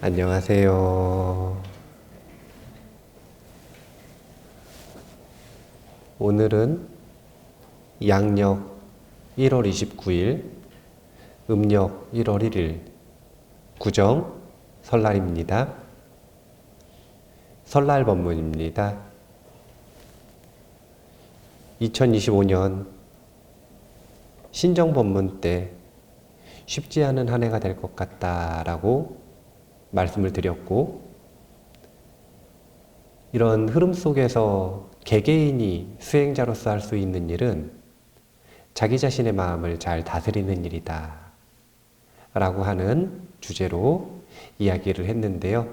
안녕하세요. 오늘은 양력 1월 29일, 음력 1월 1일, 구정 설날입니다. 설날 법문입니다. 2025년 신정 법문 때 쉽지 않은 한 해가 될 것 같다라고 말씀을 드렸고, 이런 흐름 속에서 개개인이 수행자로서 할 수 있는 일은 자기 자신의 마음을 잘 다스리는 일이다 라고 하는 주제로 이야기를 했는데요.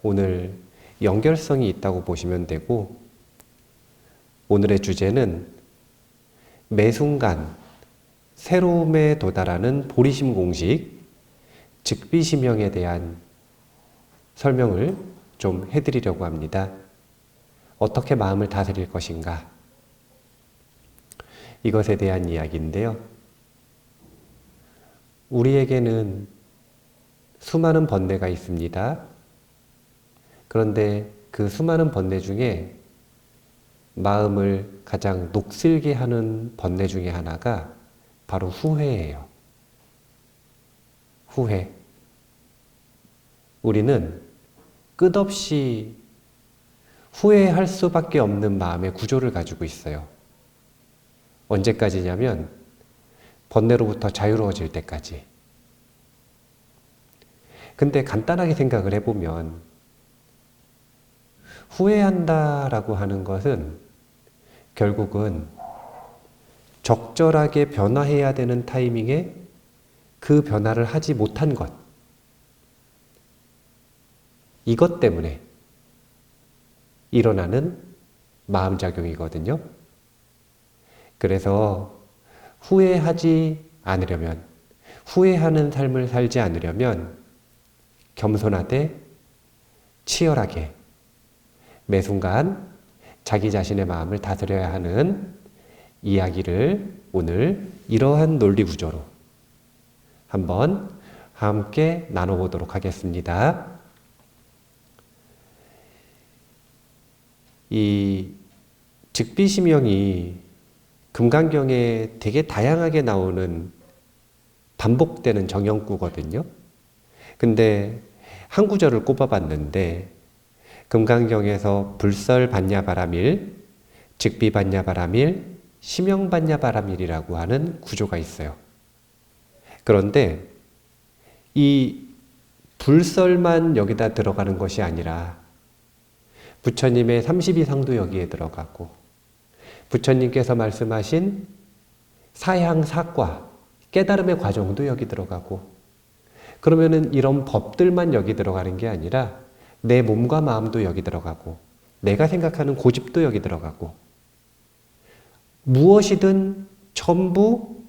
오늘 연결성이 있다고 보시면 되고, 오늘의 주제는 매 순간 새로움에 도달하는 보리심 공식, 즉비심형에 대한 설명을 좀 해드리려고 합니다. 어떻게 마음을 다스릴 것인가? 이것에 대한 이야기인데요. 우리에게는 수많은 번뇌가 있습니다. 그런데 그 수많은 번뇌 중에 마음을 가장 녹슬게 하는 번뇌 중에 하나가 바로 후회예요. 후회. 우리는 끝없이 후회할 수밖에 없는 마음의 구조를 가지고 있어요. 언제까지냐면 번뇌로부터 자유로워질 때까지. 근데 간단하게 생각을 해보면 후회한다라고 하는 것은 결국은 적절하게 변화해야 되는 타이밍에 그 변화를 하지 못한 것, 이것 때문에 일어나는 마음작용이거든요. 그래서 후회하지 않으려면, 후회하는 삶을 살지 않으려면 겸손하되 치열하게 매 순간 자기 자신의 마음을 다스려야 하는 이야기를 오늘 이러한 논리 구조로 한번 함께 나눠보도록 하겠습니다. 이 즉비심형이 금강경에 되게 다양하게 나오는 반복되는 정형구거든요. 근데 한 구절을 꼽아봤는데 금강경에서 불설반야바라밀, 즉비반야바라밀, 심형반야바라밀이라고 하는 구조가 있어요. 그런데 이 불설만 여기다 들어가는 것이 아니라 부처님의 32상도 여기에 들어가고, 부처님께서 말씀하신 사향사과, 깨달음의 과정도 여기 들어가고, 그러면은 이런 법들만 여기 들어가는 게 아니라 내 몸과 마음도 여기 들어가고, 내가 생각하는 고집도 여기 들어가고, 무엇이든 전부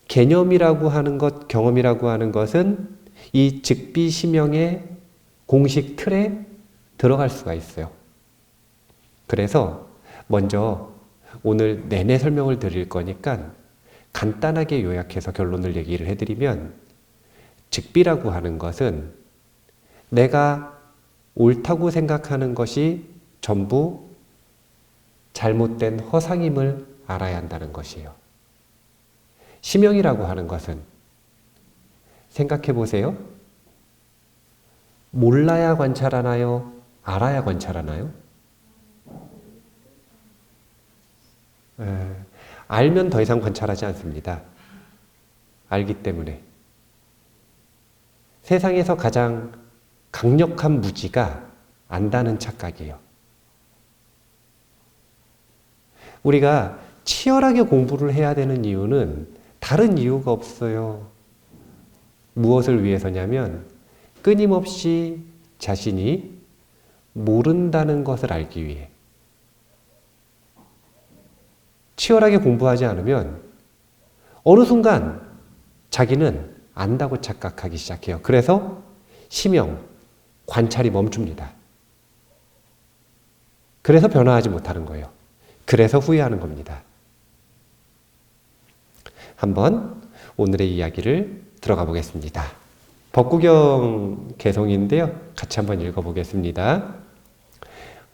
개념이라고 하는 것, 경험이라고 하는 것은 이 즉비심형의 공식 틀에 들어갈 수가 있어요. 그래서 먼저 오늘 내내 설명을 드릴 거니까 간단하게 요약해서 결론을 얘기를 해드리면, 즉비라고 하는 것은 내가 옳다고 생각하는 것이 전부 잘못된 허상임을 알아야 한다는 것이에요. 심형이라고 하는 것은 생각해 보세요. 몰라야 관찰하나요? 알아야 관찰하나요? 알면 더 이상 관찰하지 않습니다. 알기 때문에. 세상에서 가장 강력한 무지가 안다는 착각이에요. 우리가 치열하게 공부를 해야 되는 이유는 다른 이유가 없어요. 무엇을 위해서냐면 끊임없이 자신이 모른다는 것을 알기 위해. 치열하게 공부하지 않으면 어느 순간 자기는 안다고 착각하기 시작해요. 그래서 심형, 관찰이 멈춥니다. 그래서 변화하지 못하는 거예요. 그래서 후회하는 겁니다. 한번 오늘의 이야기를 들어가 보겠습니다. 법구경 개송인데요. 같이 한번 읽어보겠습니다.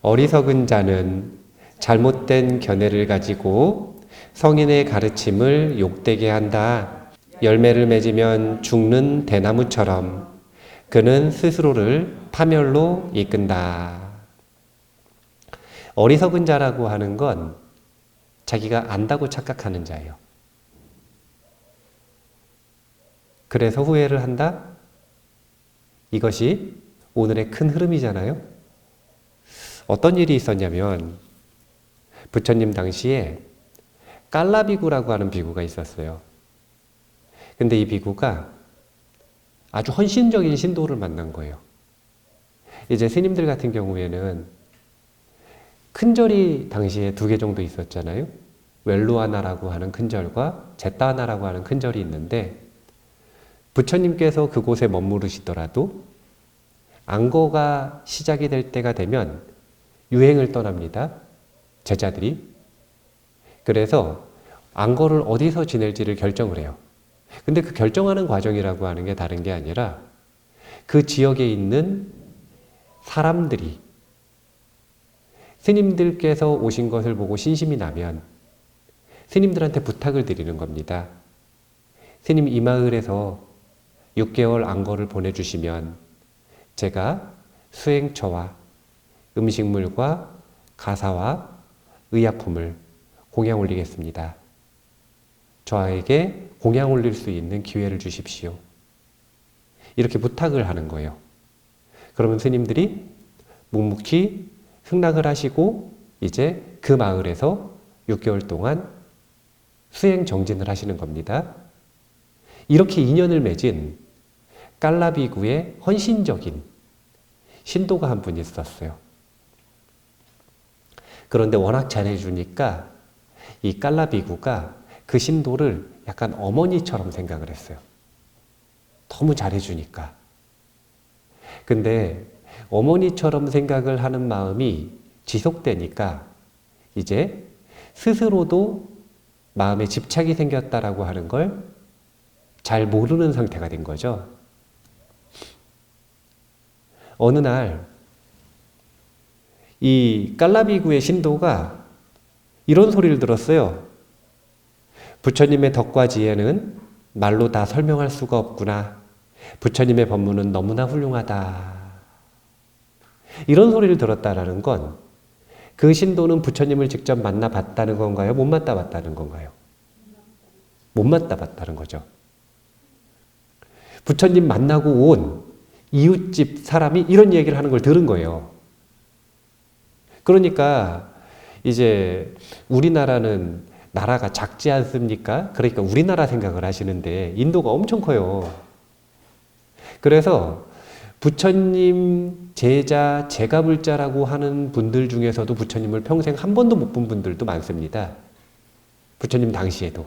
어리석은 자는 잘못된 견해를 가지고 성인의 가르침을 욕되게 한다. 열매를 맺으면 죽는 대나무처럼 그는 스스로를 파멸로 이끈다. 어리석은 자라고 하는 건 자기가 안다고 착각하는 자예요. 그래서 후회를 한다? 이것이 오늘의 큰 흐름이잖아요. 어떤 일이 있었냐면 부처님 당시에 깔라비구라고 하는 비구가 있었어요. 근데 이 비구가 아주 헌신적인 신도를 만난 거예요. 이제 스님들 같은 경우에는 큰절이 당시에 2개 정도 있었잖아요. 웰루아나라고 하는 큰절과 제타하나라고 하는 큰절이 있는데 부처님께서 그곳에 머무르시더라도 안거가 시작이 될 때가 되면 유행을 떠납니다. 제자들이. 그래서 안거를 어디서 지낼지를 결정을 해요. 근데 그 결정하는 과정이라고 하는 게 다른 게 아니라 그 지역에 있는 사람들이 스님들께서 오신 것을 보고 신심이 나면 스님들한테 부탁을 드리는 겁니다. 스님 이 마을에서 6개월 안거를 보내주시면 제가 수행처와 음식물과 가사와 의약품을 공양 올리겠습니다. 저에게 공양 올릴 수 있는 기회를 주십시오. 이렇게 부탁을 하는 거예요. 그러면 스님들이 묵묵히 승낙을 하시고 이제 그 마을에서 6개월 동안 수행 정진을 하시는 겁니다. 이렇게 인연을 맺은 깔라비구의 헌신적인 신도가 한 분 있었어요. 그런데 워낙 잘해주니까 이 깔라비구가 그 신도를 약간 어머니처럼 생각을 했어요. 너무 잘해주니까. 근데 어머니처럼 생각을 하는 마음이 지속되니까 이제 스스로도 마음에 집착이 생겼다라고 하는 걸 잘 모르는 상태가 된 거죠. 어느 날 이 깔라비구의 신도가 이런 소리를 들었어요. 부처님의 덕과 지혜는 말로 다 설명할 수가 없구나. 부처님의 법문은 너무나 훌륭하다. 이런 소리를 들었다라는 건 그 신도는 부처님을 직접 만나봤다는 건가요? 못 만나봤다는 건가요? 못 만나봤다는 거죠. 부처님 만나고 온 이웃집 사람이 이런 얘기를 하는 걸 들은 거예요. 그러니까 이제 우리나라는 나라가 작지 않습니까? 그러니까 우리나라 생각을 하시는데 인도가 엄청 커요. 그래서 부처님 제자, 제가불자라고 하는 분들 중에서도 부처님을 평생 한 번도 못 본 분들도 많습니다. 부처님 당시에도.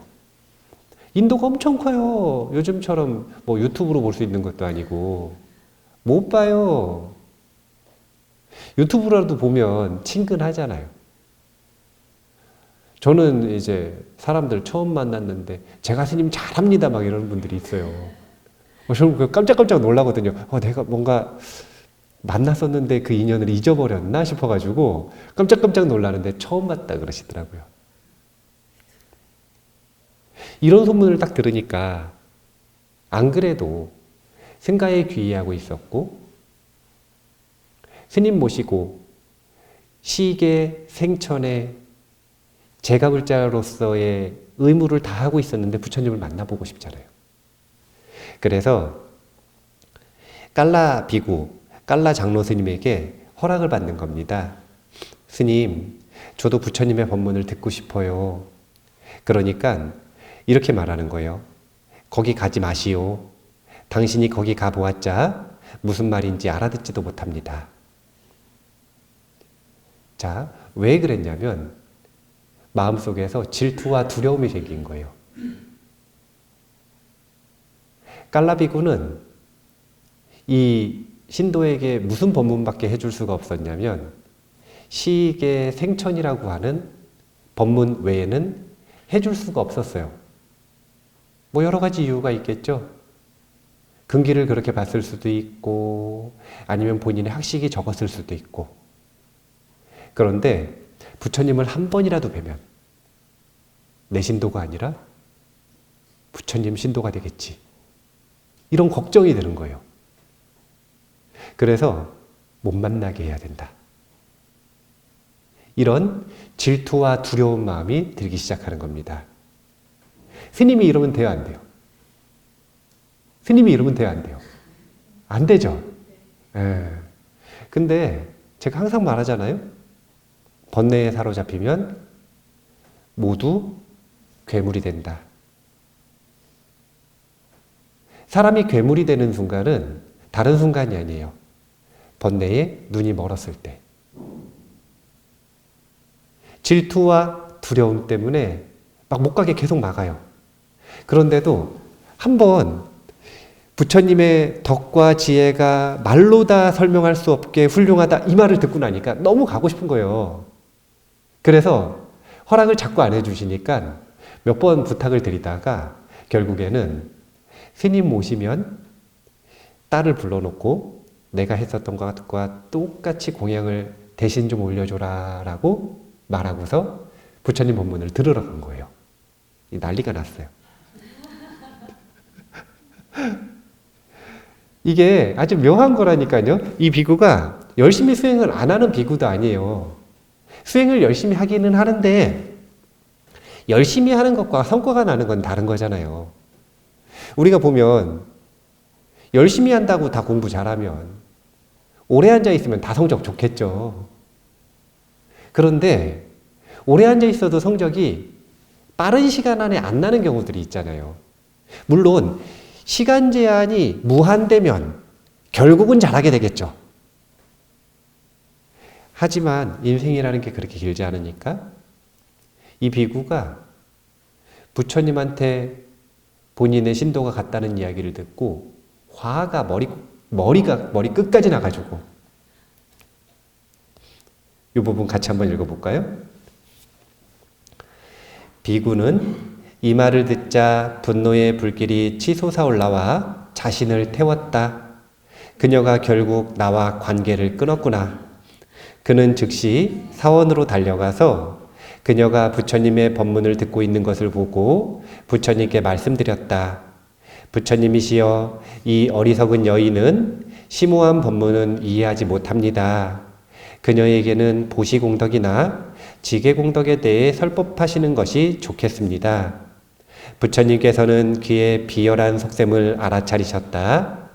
인도가 엄청 커요. 요즘처럼 뭐 유튜브로 볼 수 있는 것도 아니고 못 봐요. 유튜브라도 보면 친근하잖아요. 저는 이제 사람들 처음 만났는데 제가 스님 잘합니다 막 이러는 분들이 있어요. 저는 깜짝깜짝 놀라거든요. 내가 뭔가 만났었는데 그 인연을 잊어버렸나 싶어가지고 깜짝깜짝 놀라는데 처음 봤다 그러시더라고요. 이런 소문을 딱 들으니까 안 그래도 승가에 귀의하고 있었고 스님 모시고 시계 생천에 제가불자로서의 의무를 다하고 있었는데 부처님을 만나보고 싶잖아요. 그래서 깔라 비구, 깔라 장로 스님에게 허락을 받는 겁니다. 스님, 저도 부처님의 법문을 듣고 싶어요. 그러니까 이렇게 말하는 거예요. 거기 가지 마시오. 당신이 거기 가보았자 무슨 말인지 알아듣지도 못합니다. 자, 왜 그랬냐면 마음속에서 질투와 두려움이 생긴 거예요. 깔라비구는 이 신도에게 무슨 법문밖에 해줄 수가 없었냐면 시계 생천이라고 하는 법문 외에는 해줄 수가 없었어요. 뭐 여러 가지 이유가 있겠죠. 근기를 그렇게 봤을 수도 있고 아니면 본인의 학식이 적었을 수도 있고. 그런데 부처님을 한 번이라도 뵈면 내 신도가 아니라 부처님 신도가 되겠지. 이런 걱정이 드는 거예요. 그래서 못 만나게 해야 된다. 이런 질투와 두려운 마음이 들기 시작하는 겁니다. 스님이 이러면 돼요, 안 돼요? 스님이 이러면 돼요, 안 돼요? 안 되죠? 예. 근데 제가 항상 말하잖아요. 번뇌에 사로잡히면 모두 괴물이 된다. 사람이 괴물이 되는 순간은 다른 순간이 아니에요. 번뇌에 눈이 멀었을 때. 질투와 두려움 때문에 막 못 가게 계속 막아요. 그런데도 한번 부처님의 덕과 지혜가 말로 다 설명할 수 없게 훌륭하다 이 말을 듣고 나니까 너무 가고 싶은 거예요. 그래서 허락을 자꾸 안 해주시니까 몇 번 부탁을 드리다가 결국에는 스님 모시면 딸을 불러놓고 내가 했었던 것과 똑같이 공양을 대신 좀 올려줘라 라고 말하고서 부처님 법문을 들으러 간 거예요. 난리가 났어요. 이게 아주 묘한 거라니까요. 이 비구가 열심히 수행을 안 하는 비구도 아니에요. 수행을 열심히 하기는 하는데 열심히 하는 것과 성과가 나는 건 다른 거잖아요. 우리가 보면 열심히 한다고 다 공부 잘하면 오래 앉아 있으면 다 성적 좋겠죠. 그런데 오래 앉아 있어도 성적이 빠른 시간 안에 안 나는 경우들이 있잖아요. 물론 시간 제한이 무한되면 결국은 잘하게 되겠죠. 하지만 인생이라는 게 그렇게 길지 않으니까 이 비구가 부처님한테 본인의 신도가 같다는 이야기를 듣고 화가 머리 끝까지 나가지고 이 부분 같이 한번 읽어볼까요? 비구는 이 말을 듣자 분노의 불길이 치솟아 올라와 자신을 태웠다. 그녀가 결국 나와 관계를 끊었구나. 그는 즉시 사원으로 달려가서 그녀가 부처님의 법문을 듣고 있는 것을 보고 부처님께 말씀드렸다. 부처님이시여, 이 어리석은 여인은 심오한 법문은 이해하지 못합니다. 그녀에게는 보시공덕이나 지게공덕에 대해 설법하시는 것이 좋겠습니다. 부처님께서는 그의 비열한 속셈을 알아차리셨다.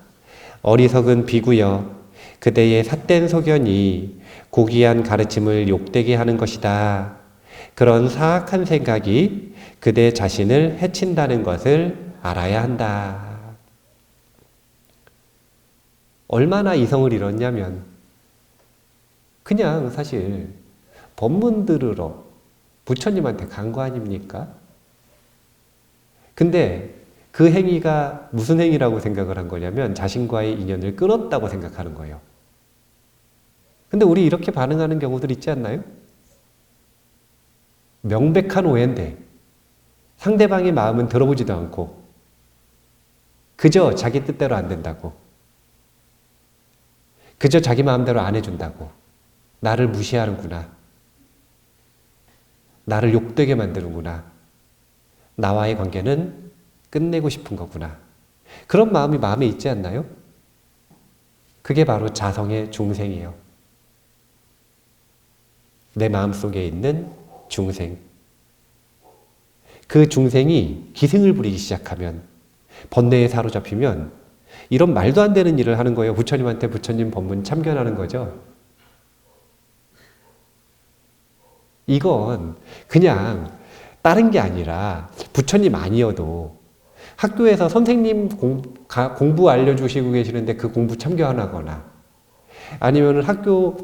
어리석은 비구여, 그대의 삿된 소견이 고귀한 가르침을 욕되게 하는 것이다. 그런 사악한 생각이 그대 자신을 해친다는 것을 알아야 한다. 얼마나 이성을 잃었냐면 그냥 사실 법문 들으러 부처님한테 간 거 아닙니까? 근데 그 행위가 무슨 행위라고 생각을 한 거냐면 자신과의 인연을 끊었다고 생각하는 거예요. 근데 우리 이렇게 반응하는 경우들 있지 않나요? 명백한 오해인데 상대방의 마음은 들어보지도 않고 그저 자기 뜻대로 안 된다고, 그저 자기 마음대로 안 해준다고, 나를 무시하는구나, 나를 욕되게 만드는구나, 나와의 관계는 끝내고 싶은 거구나, 그런 마음이 마음에 있지 않나요? 그게 바로 자성의 중생이에요. 내 마음속에 있는 중생. 그 중생이 기승을 부리기 시작하면, 번뇌에 사로잡히면 이런 말도 안 되는 일을 하는 거예요. 부처님한테 부처님 법문 참견하는 거죠. 이건 그냥 다른 게 아니라 부처님 아니어도 학교에서 선생님 공부 알려주시고 계시는데 그 공부 참견하거나, 아니면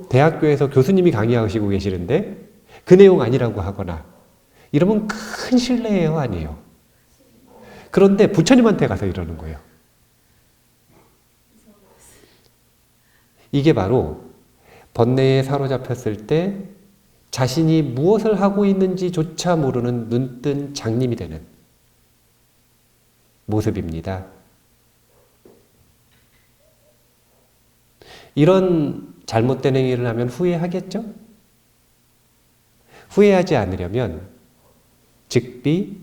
대학교에서 교수님이 강의하시고 계시는데 그 내용 아니라고 하거나, 이러면 큰 실례예요, 아니에요? 그런데 부처님한테 가서 이러는 거예요. 이게 바로 번뇌에 사로잡혔을 때 자신이 무엇을 하고 있는지조차 모르는 눈뜬 장님이 되는 모습입니다. 이런 잘못된 행위를 하면 후회하겠죠? 후회하지 않으려면 즉비,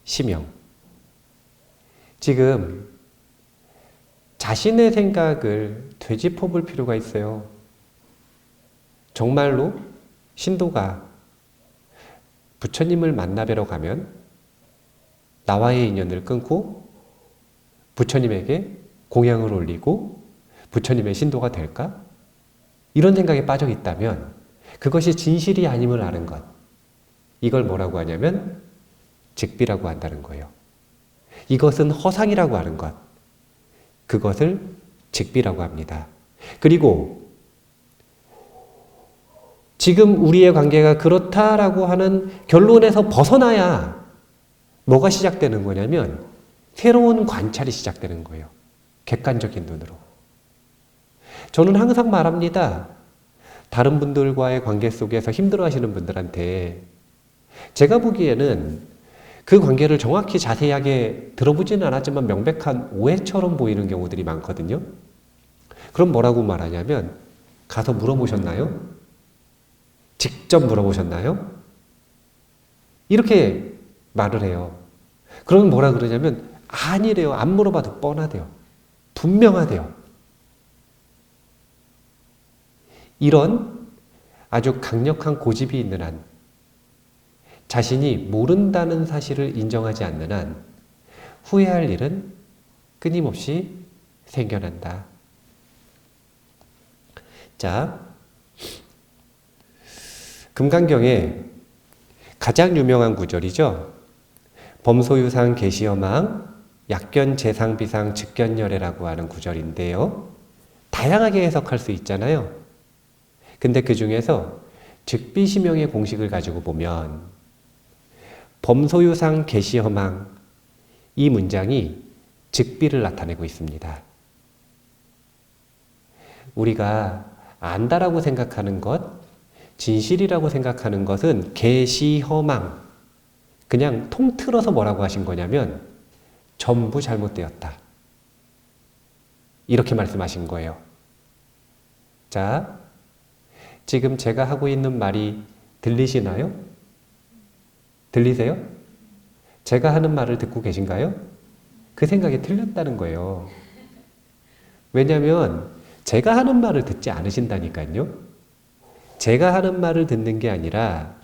심영. 지금 자신의 생각을 되짚어볼 필요가 있어요. 정말로 신도가 부처님을 만나뵈러 가면 나와의 인연을 끊고 부처님에게 공양을 올리고 부처님의 신도가 될까? 이런 생각에 빠져 있다면 그것이 진실이 아님을 아는 것. 이걸 뭐라고 하냐면 즉비라고 한다는 거예요. 이것은 허상이라고 하는 것. 그것을 즉비라고 합니다. 그리고 지금 우리의 관계가 그렇다라고 하는 결론에서 벗어나야 뭐가 시작되는 거냐면 새로운 관찰이 시작되는 거예요. 객관적인 눈으로. 저는 항상 말합니다. 다른 분들과의 관계 속에서 힘들어하시는 분들한테 제가 보기에는 그 관계를 정확히 자세하게 들어보지는 않았지만 명백한 오해처럼 보이는 경우들이 많거든요. 그럼 뭐라고 말하냐면 가서 물어보셨나요? 직접 물어보셨나요? 이렇게 말을 해요. 그러면 뭐라 그러냐면 아니래요. 안 물어봐도 뻔하대요. 분명하대요. 이런 아주 강력한 고집이 있는 한, 자신이 모른다는 사실을 인정하지 않는 한 후회할 일은 끊임없이 생겨난다. 자, 금강경에 가장 유명한 구절이죠. 범소유상 계시여망 약견재상비상 즉견열애라고 하는 구절인데요. 다양하게 해석할 수 있잖아요. 근데 그 중에서 즉비심영의 공식을 가지고 보면 범소유상 계시허망 이 문장이 즉비를 나타내고 있습니다. 우리가 안다라고 생각하는 것, 진실이라고 생각하는 것은 계시허망, 그냥 통틀어서 뭐라고 하신 거냐면 전부 잘못되었다. 이렇게 말씀하신 거예요. 자, 지금 제가 하고 있는 말이 들리시나요? 들리세요? 제가 하는 말을 듣고 계신가요? 그 생각이 틀렸다는 거예요. 왜냐하면 제가 하는 말을 듣지 않으신다니까요. 제가 하는 말을 듣는 게 아니라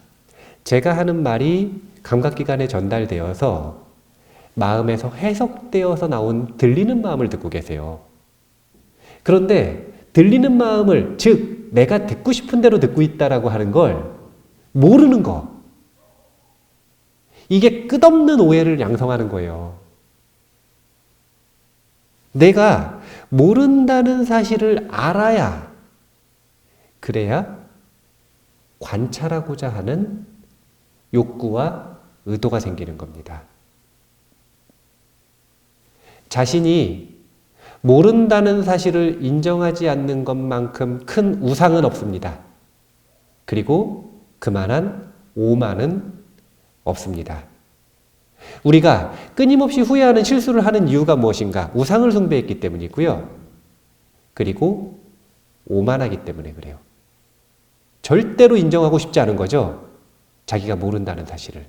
제가 하는 말이 감각기관에 전달되어서 마음에서 해석되어서 나온 들리는 마음을 듣고 계세요. 그런데 들리는 마음을, 즉 내가 듣고 싶은 대로 듣고 있다라고 하는 걸 모르는 거. 이게 끝없는 오해를 양성하는 거예요. 내가 모른다는 사실을 알아야, 그래야 관찰하고자 하는 욕구와 의도가 생기는 겁니다. 자신이 모른다는 사실을 인정하지 않는 것만큼 큰 우상은 없습니다. 그리고 그만한 오만은 없습니다. 우리가 끊임없이 후회하는 실수를 하는 이유가 무엇인가? 우상을 숭배했기 때문이고요. 그리고 오만하기 때문에 그래요. 절대로 인정하고 싶지 않은 거죠. 자기가 모른다는 사실을.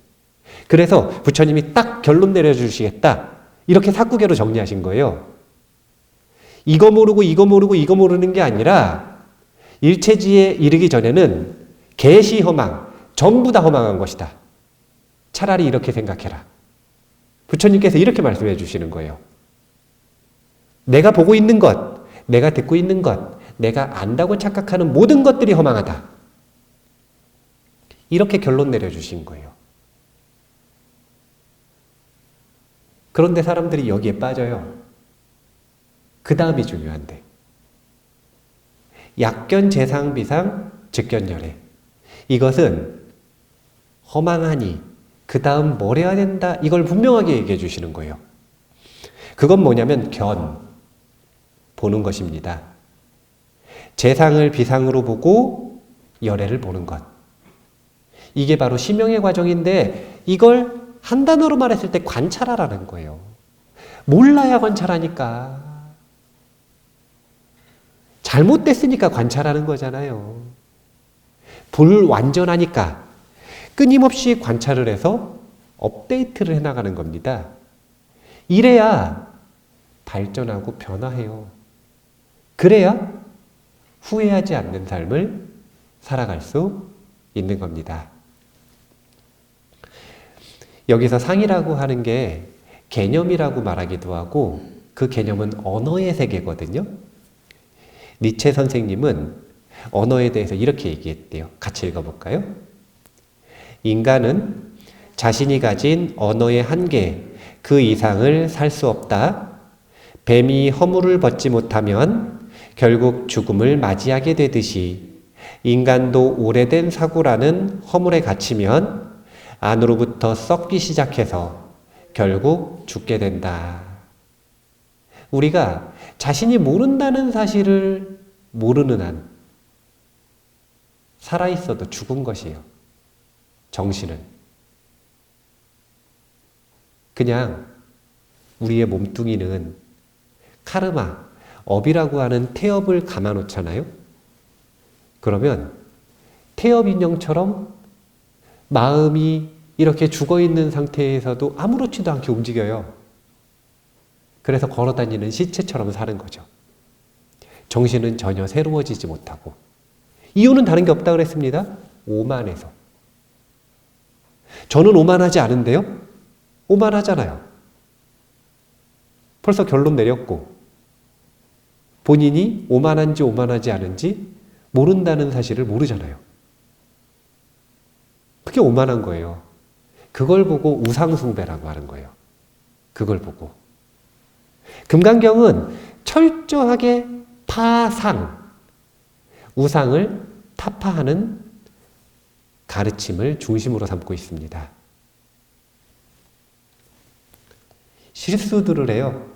그래서 부처님이 딱 결론 내려주시겠다. 이렇게 사구개로 정리하신 거예요. 이거 모르고 이거 모르고 이거 모르는 게 아니라 일체지에 이르기 전에는 계시허망, 전부 다 허망한 것이다. 차라리 이렇게 생각해라. 부처님께서 이렇게 말씀해 주시는 거예요. 내가 보고 있는 것, 내가 듣고 있는 것, 내가 안다고 착각하는 모든 것들이 허망하다. 이렇게 결론 내려주신 거예요. 그런데 사람들이 여기에 빠져요. 그 다음이 중요한데. 약견, 재상, 비상, 즉견열애. 이것은 허망하니 그 다음 뭘 해야 된다. 이걸 분명하게 얘기해 주시는 거예요. 그건 뭐냐면 견, 보는 것입니다. 재상을 비상으로 보고 열애를 보는 것. 이게 바로 심영의 과정인데 이걸 한 단어로 말했을 때 관찰하라는 거예요. 몰라야 관찰하니까. 잘못됐으니까 관찰하는 거잖아요. 불완전하니까 끊임없이 관찰을 해서 업데이트를 해나가는 겁니다. 이래야 발전하고 변화해요. 그래야 후회하지 않는 삶을 살아갈 수 있는 겁니다. 여기서 상이라고 하는 게 개념이라고 말하기도 하고 그 개념은 언어의 세계거든요. 니체 선생님은 언어에 대해서 이렇게 얘기했대요. 같이 읽어볼까요? 인간은 자신이 가진 언어의 한계, 그 이상을 살 수 없다. 뱀이 허물을 벗지 못하면 결국 죽음을 맞이하게 되듯이 인간도 오래된 사고라는 허물에 갇히면 안으로부터 썩기 시작해서 결국 죽게 된다. 우리가 자신이 모른다는 사실을 모르는 한 살아있어도 죽은 것이에요. 정신은. 그냥 우리의 몸뚱이는 카르마, 업이라고 하는 태엽을 감아놓잖아요. 그러면 태엽 인형처럼 마음이 이렇게 죽어있는 상태에서도 아무렇지도 않게 움직여요. 그래서 걸어다니는 시체처럼 사는 거죠. 정신은 전혀 새로워지지 못하고. 이유는 다른 게 없다고 그랬습니다. 오만해서. 저는 오만하지 않은데요? 오만하잖아요. 벌써 결론 내렸고 본인이 오만한지 오만하지 않은지 모른다는 사실을 모르잖아요. 그게 오만한 거예요. 그걸 보고 우상숭배라고 하는 거예요. 그걸 보고. 금강경은 철저하게 파상, 우상을 타파하는 가르침을 중심으로 삼고 있습니다. 실수들을 해요.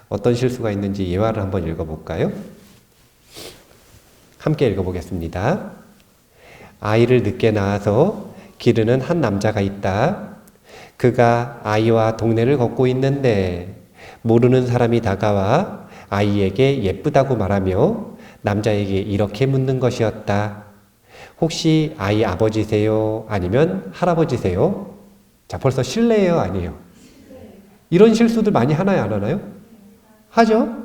어떤 실수가 있는지 예화를 한번 읽어볼까요? 함께 읽어보겠습니다. 아이를 늦게 낳아서 기르는 한 남자가 있다. 그가 아이와 동네를 걷고 있는데 모르는 사람이 다가와 아이에게 예쁘다고 말하며 남자에게 이렇게 묻는 것이었다. 혹시 아이 아버지세요? 아니면 할아버지세요? 자, 벌써 실례예요? 아니에요? 이런 실수들 많이 하나요? 안 하나요? 하죠?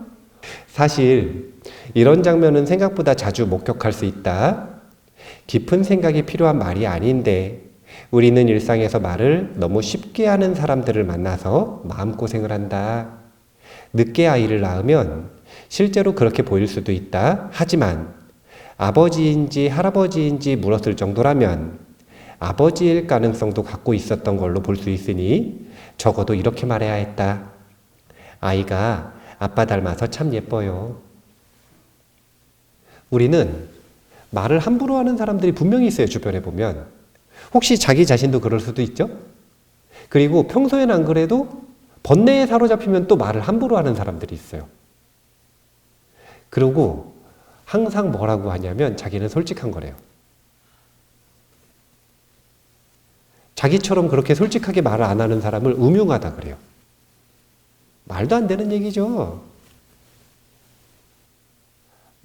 사실 이런 장면은 생각보다 자주 목격할 수 있다. 깊은 생각이 필요한 말이 아닌데 우리는 일상에서 말을 너무 쉽게 하는 사람들을 만나서 마음고생을 한다. 늦게 아이를 낳으면 실제로 그렇게 보일 수도 있다. 하지만 아버지인지 할아버지인지 물었을 정도라면 아버지일 가능성도 갖고 있었던 걸로 볼 수 있으니 적어도 이렇게 말해야 했다. 아이가 아빠 닮아서 참 예뻐요. 우리는 말을 함부로 하는 사람들이 분명히 있어요. 주변에 보면. 혹시 자기 자신도 그럴 수도 있죠? 그리고 평소에는 안 그래도 번뇌에 사로잡히면 또 말을 함부로 하는 사람들이 있어요. 그리고 항상 뭐라고 하냐면 자기는 솔직한 거래요. 자기처럼 그렇게 솔직하게 말을 안 하는 사람을 음흉하다 그래요. 말도 안 되는 얘기죠.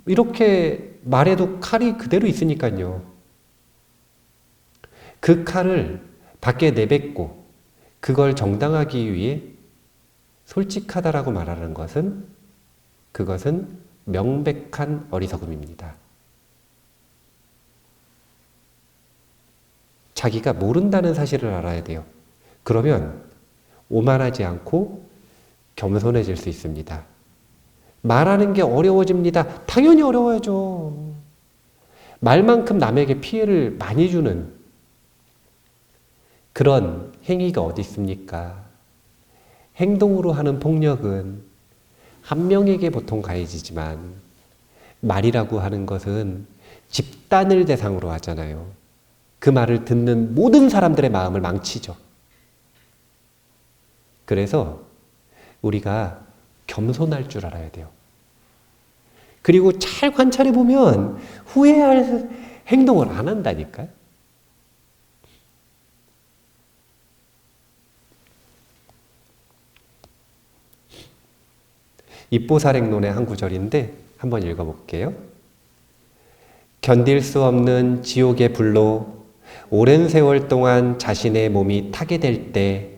이렇게 말해도 칼이 그대로 있으니까요. 그 칼을 밖에 내뱉고 그걸 정당하기 위해 솔직하다라고 말하는 것은 그것은 명백한 어리석음입니다. 자기가 모른다는 사실을 알아야 돼요. 그러면 오만하지 않고 겸손해질 수 있습니다. 말하는 게 어려워집니다. 당연히 어려워야죠. 말만큼 남에게 피해를 많이 주는 그런 행위가 어디 있습니까? 행동으로 하는 폭력은 한 명에게 보통 가해지지만 말이라고 하는 것은 집단을 대상으로 하잖아요. 그 말을 듣는 모든 사람들의 마음을 망치죠. 그래서 우리가 겸손할 줄 알아야 돼요. 그리고 잘 관찰해 보면 후회할 행동을 안 한다니까요. 입보살행론의 한 구절인데 한번 읽어볼게요. 견딜 수 없는 지옥의 불로 오랜 세월 동안 자신의 몸이 타게 될 때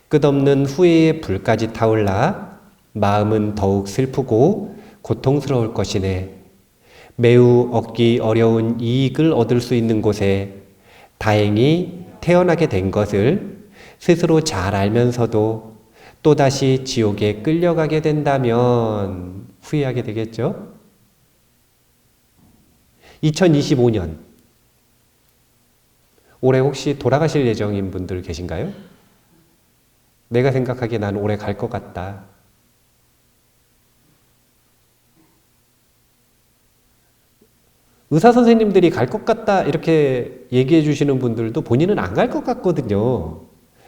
끝없는 후회의 불까지 타올라 마음은 더욱 슬프고 고통스러울 것이네. 매우 얻기 어려운 이익을 얻을 수 있는 곳에 다행히 태어나게 된 것을 스스로 잘 알면서도 또다시 지옥에 끌려가게 된다면 후회하게 되겠죠? 2025년 올해 혹시 돌아가실 예정인 분들 계신가요? 내가 생각하기에 난 올해 갈 것 같다. 의사 선생님들이 갈 것 같다 이렇게 얘기해 주시는 분들도 본인은 안 갈 것 같거든요.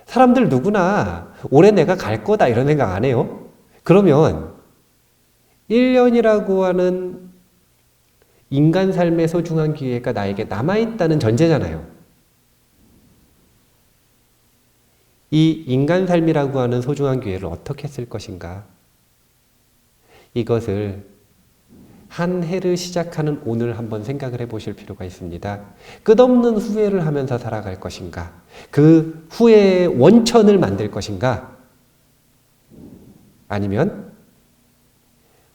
사람들 누구나 올해 내가 갈 거다 이런 생각 안 해요. 그러면 1년이라고 하는 인간 삶의 소중한 기회가 나에게 남아있다는 전제잖아요. 이 인간 삶이라고 하는 소중한 기회를 어떻게 쓸 것인가? 이것을 한 해를 시작하는 오늘 한번 생각을 해보실 필요가 있습니다. 끝없는 후회를 하면서 살아갈 것인가? 그 후회의 원천을 만들 것인가? 아니면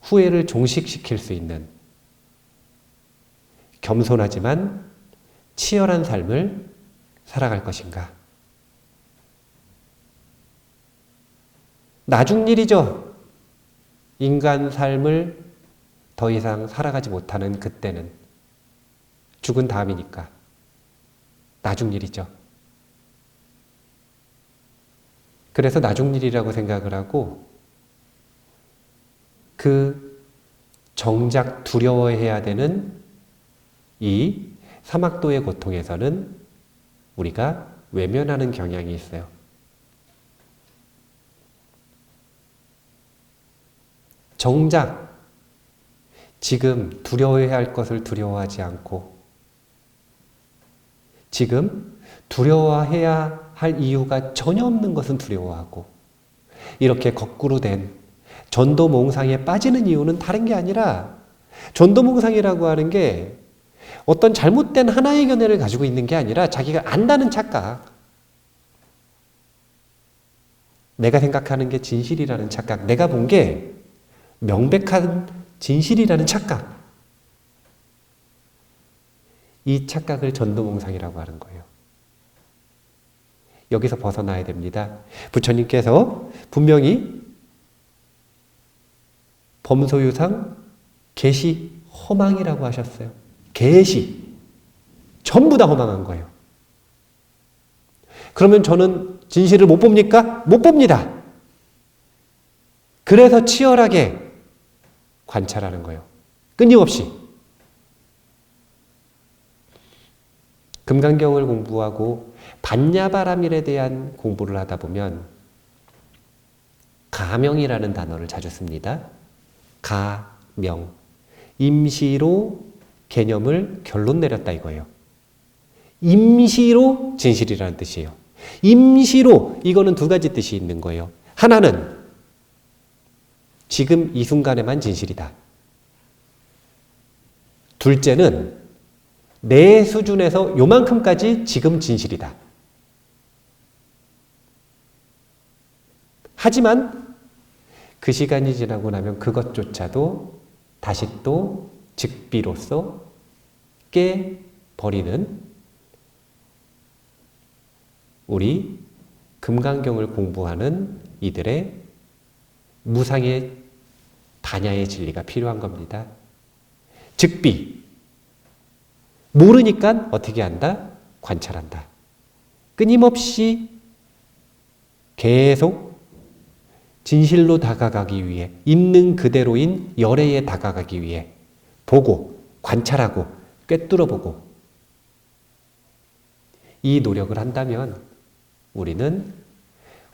후회를 종식시킬 수 있는 겸손하지만 치열한 삶을 살아갈 것인가? 나중 일이죠. 인간 삶을 더 이상 살아가지 못하는 그때는 죽은 다음이니까 나중 일이죠. 그래서 나중 일이라고 생각을 하고 그 정작 두려워해야 되는 이 사막도의 고통에서는 우리가 외면하는 경향이 있어요. 정작 지금 두려워해야 할 것을 두려워하지 않고 지금 두려워해야 할 이유가 전혀 없는 것은 두려워하고 이렇게 거꾸로 된 전도몽상에 빠지는 이유는 다른 게 아니라 전도몽상이라고 하는 게 어떤 잘못된 하나의 견해를 가지고 있는 게 아니라 자기가 안다는 착각, 내가 생각하는 게 진실이라는 착각, 내가 본 게 명백한 진실이라는 착각, 이 착각을 전도몽상이라고 하는 거예요. 여기서 벗어나야 됩니다. 부처님께서 분명히 범소유상 계시 허망이라고 하셨어요. 계시 전부 다 허망한 거예요. 그러면 저는 진실을 못 봅니까? 못 봅니다. 그래서 치열하게 관찰하는 거예요. 끊임없이. 금강경을 공부하고 반야바라밀에 대한 공부를 하다 보면 가명이라는 단어를 자주 씁니다. 가명. 임시로 개념을 결론 내렸다 이거예요. 임시로 진실이라는 뜻이에요. 임시로 이거는 두 가지 뜻이 있는 거예요. 하나는 지금 이 순간에만 진실이다. 둘째는 내 수준에서 요만큼까지 지금 진실이다. 하지만 그 시간이 지나고 나면 그것조차도 다시 또 즉비로서 깨버리는 우리 금강경을 공부하는 이들의 무상의 반야의 진리가 필요한 겁니다. 즉비. 모르니까 어떻게 한다? 관찰한다. 끊임없이 계속 진실로 다가가기 위해, 있는 그대로인 열애에 다가가기 위해 보고, 관찰하고, 꿰뚫어보고 이 노력을 한다면 우리는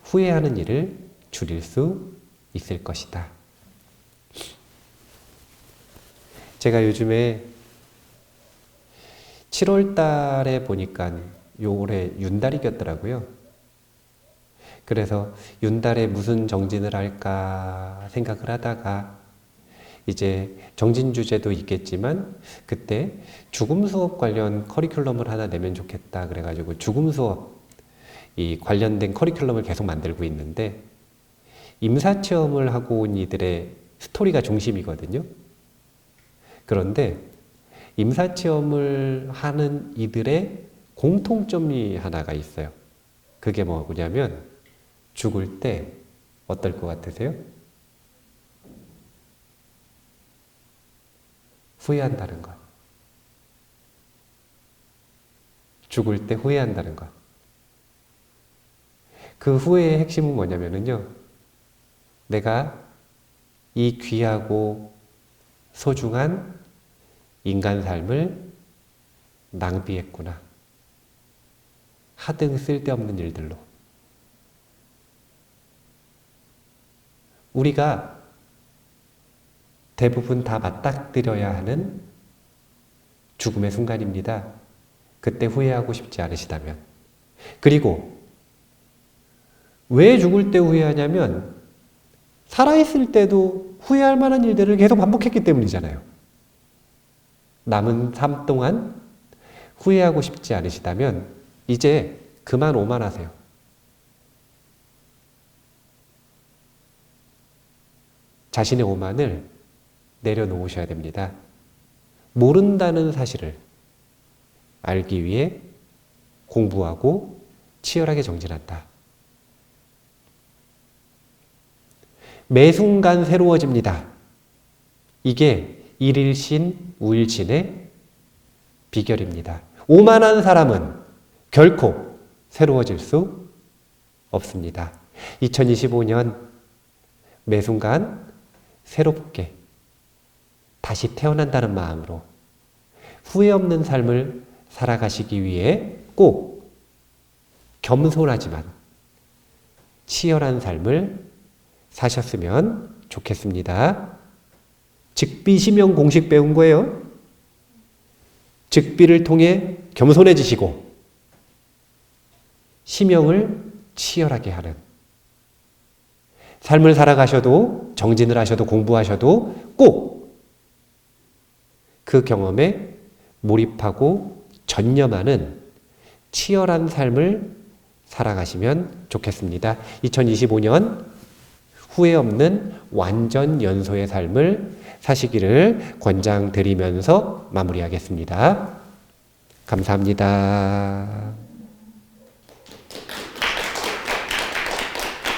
후회하는 일을 줄일 수 있을 것이다. 제가 요즘에 7월 달에 보니까 요 올해 윤달이겼더라고요. 그래서 윤달에 무슨 정진을 할까 생각을 하다가 이제 정진 주제도 있겠지만 그때 죽음 수업 관련 커리큘럼을 하나 내면 좋겠다 그래가지고 죽음 수업 이 관련된 커리큘럼을 계속 만들고 있는데 임사체험을 하고 온 이들의 스토리가 중심이거든요. 그런데 임사체험을 하는 이들의 공통점이 하나가 있어요. 그게 뭐냐면 죽을 때 어떨 것 같으세요? 후회한다는 것. 죽을 때 후회한다는 것. 그 후회의 핵심은 뭐냐면요. 내가 이 귀하고 소중한 인간 삶을 낭비했구나. 하등 쓸데없는 일들로. 우리가 대부분 다 맞닥뜨려야 하는 죽음의 순간입니다. 그때 후회하고 싶지 않으시다면. 그리고 왜 죽을 때 후회하냐면 살아있을 때도 후회할 만한 일들을 계속 반복했기 때문이잖아요. 남은 삶 동안 후회하고 싶지 않으시다면 이제 그만 오만하세요. 자신의 오만을 내려놓으셔야 됩니다. 모른다는 사실을 알기 위해 공부하고 치열하게 정진한다. 매 순간 새로워집니다. 이게 일일신, 우일신의 비결입니다. 오만한 사람은 결코 새로워질 수 없습니다. 2025년 매 순간 새롭게 다시 태어난다는 마음으로 후회 없는 삶을 살아가시기 위해 꼭 겸손하지만 치열한 삶을 사셨으면 좋겠습니다. 즉비시명 공식 배운 거예요. 즉비를 통해 겸손해지시고 시명을 치열하게 하는 삶을 살아가셔도 정진을 하셔도 공부하셔도 꼭 그 경험에 몰입하고 전념하는 치열한 삶을 살아가시면 좋겠습니다. 2025년 후회 없는 완전 연소의 삶을 사시기를 권장드리면서 마무리하겠습니다. 감사합니다.